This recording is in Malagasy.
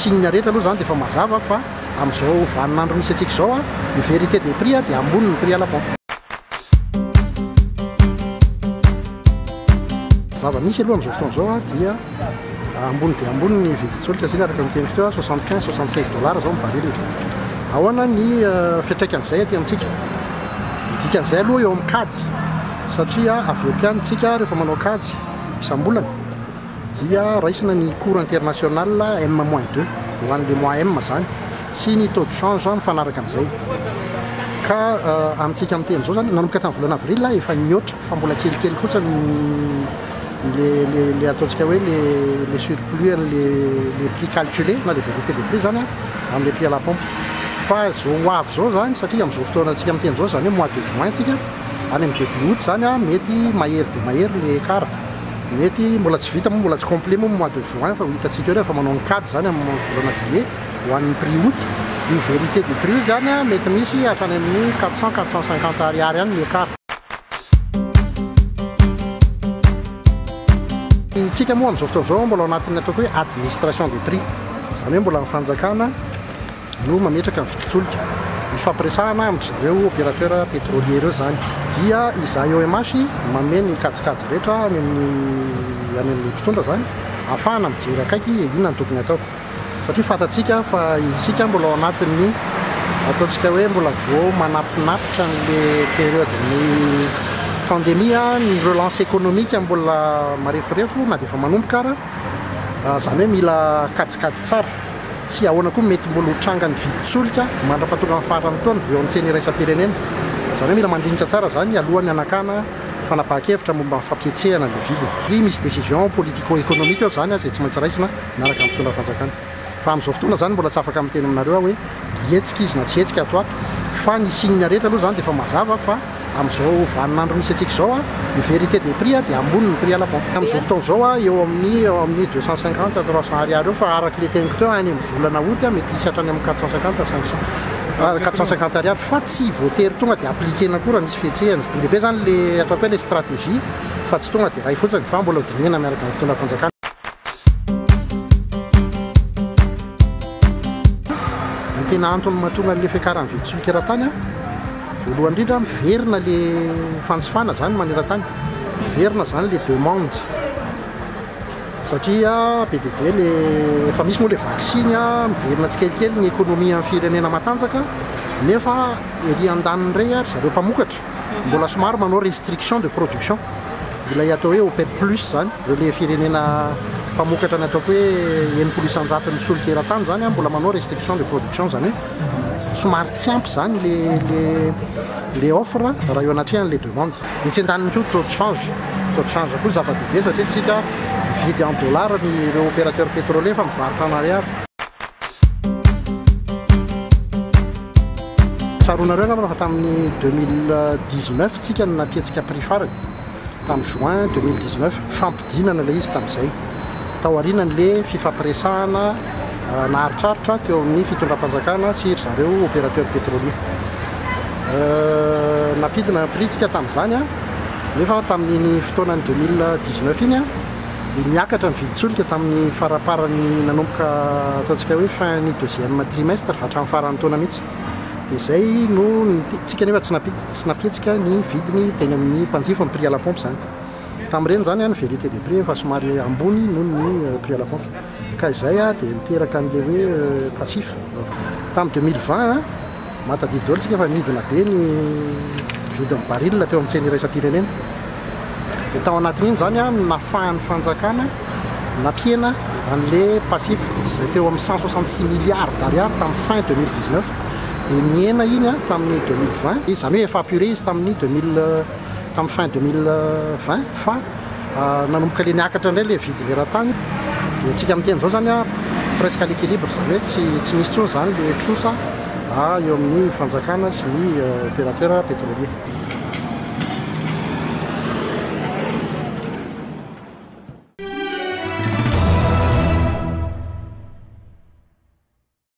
signe rehetra aloha zany dia efa mazava fa amin'izao vaninandro misy antsika izao a ny vérité des prix dia ambony ny prix à la pompe. Zava-misy aloha amin'izao fotoana izao a dia ambony dia ambony ny vidin-solika zany araka ny teniko teo 75-76 dollars zao ny baril. Ahoana ny fiantraikan'izay aty amintsika? Dikan'izay aloha eo amin'ny kajy satria avy eo ampiany tsika rehefa manao kajy isam-bolana dia raisina ny cours international M-2 ho an'le mois M zany sy ny taux de change mifanaraka amin'izay. Ka amintsika amin'ny teny izao zany nanomboka tamin'ny volana avril efa nihoatra fa mbola kelikely fotsiny le ataontsika hoe le surplus les prix calculés na le vérité des prix zany amin'ny prix à la pompe. Fa zao avy zao zany satria amin'izao fotoana antsika amin'ny teny izao zany hoe mois de juin tsika any amin'ny début août zany mety mahery dia mahery le écart. Mety mbola tsy vita moa mbola tsy complet moa mois de juin fa ho hitantsika eo efa manao ny kajy zany amin'ny volana juillet ho an'ny prix août. Ny vérité du prix zany mety misy hatrany amin'ny 400-450 ariary any ny écart. Tsika moa amin'izao fotoana izao mbola ao anatin'ny ataoko hoe administration des prix zany hoe mbola amin'ny fanjakana no mametraka ny vidin-tsolika. Ny fampiresahana amin'ireo opérateur pétrolier ireo zany dia izahay OMH mameno ny kajikajy rehetra any amin'ny mpitondra zany ahafahana mijery akaiky inona ny tokony atao satria fantatsika fa isika mbola ao anatin'ny ataontsika hoe mbola vao manampinapitra n'le période-ny pandémie ny relance économique mbola marefurefo na dia efa manomboka ara zany hoe mila kajikajy tsara sy ahoana koa mety mbola hotranga ny vidin-tsolika mandra-pahatonga amin'ny faran'ny taona eo amin'ny tsena iraisam-pirenena. Zany hoe mila mandinika tsara zany alohan'ny anakana fanapahan-kevitra momba ny fampietsehana ny vidiny. Misy décision politico-économique eo zany izay tsy maintsy raisina miaraka amin'ny mpitondra fanjakana. Fa amin'izao fotoana zany mbola tsy afaka miteny aminareo hoe hetsika izy na tsy hetsika ato ato fa ny signe rehetra aloha zany dia efa mazava fa amin'izao vaninandro misy antsika izao ny vérité des prix dia ambony ny prix à la pompe. Amin'izao fotoana izao eo amin'ny 250-300 ariary eo fa araka le teniko teo any amin'ny volana août mety hisy hatrany amin'ny 450 ariary fa tsy voatery tonga dia appliquena koa raha misy fihetsehana. Be lehibe zany le ataoko hoe le stratégie fa tsy tonga dia ray fotsiny fa mbola hodinina miaraka amin'ny mpitondra fanjakana. Tena antony mahatonga an'le fiakaran'ny vidin-tsolika eran-tany voalohany indrindra miverina le fanjifana zany maneran-tany, miverina zany le demande satria be dia be le efa misy moa le vaksiny miverina tsikelikely ny économie amin'ny firenena matanjaka nefa ery andaniny iray ary zareo mpamokatra mbola somary manao restriction de production ilay atao hoe OPEP plus zany reo le firenena mpamokatra ny ataoko hoe 100% ny solika eran-tany zany mbola manao restriction de production zany hoe somary tsy ampy zany le offre raha eo anatrehan'le demande. Ny tsy andaniny koa taux de change koa zava-dehibe satria tsika mividy en dollar nyreo opérateur pétrolier fa mivarotra en ariary. Tsaronareo angamba fa tamin'ny 2019 tsika no nampietsika prix farany tamin'ny juin 2019 fampidinana ilay izy tamin'izay tao aorianan'le fifampiresahana naharitraritra teo amin'ny fitondram-panjakana sy zareo opérateur pétrolier. Nampidina prix tsika tamin'izany nefa tamin'ny fotoanany 2019 iny niakatra ny vidin-tsolika tamin'ny faraparany nanomboka ataontsika hoe fin ny deuxième trimestre hatramin'ny faran'ny taona mihitsy. Dia izay no tsika nefa tsy nampihetsika ny vidiny teny amin'ny mpanjifa ny prix à la pompe zany. Tamin'ireny zany ny vérité des prix efa somary ambony noho ny prix à la pompe. Ka izay dia niteraka an'le hoe passif. Tamin'ny 2020 matadidy daholo tsika fa midina be ny vidin'ny baril teo amin'ny tsena iraisam-pirenena. Dia tao anatin'iny zany nafahan'ny fanjakana nampiena an'le passif izay teo amin'ny 166 milliards d'ariary tamin'ny fin 2019 dia niena iny tamin'ny 2020 zany hoe efa apuré izy tamin'ny fin 2020 fa nanomboka le niakatra indray le vidiny eran-tany dia tsika amin'ny teny izao zany presque à l'équilibre zany hoe tsy misy intsony zany le trosa eo amin'ny fanjakana sy ny opérateur pétrolier.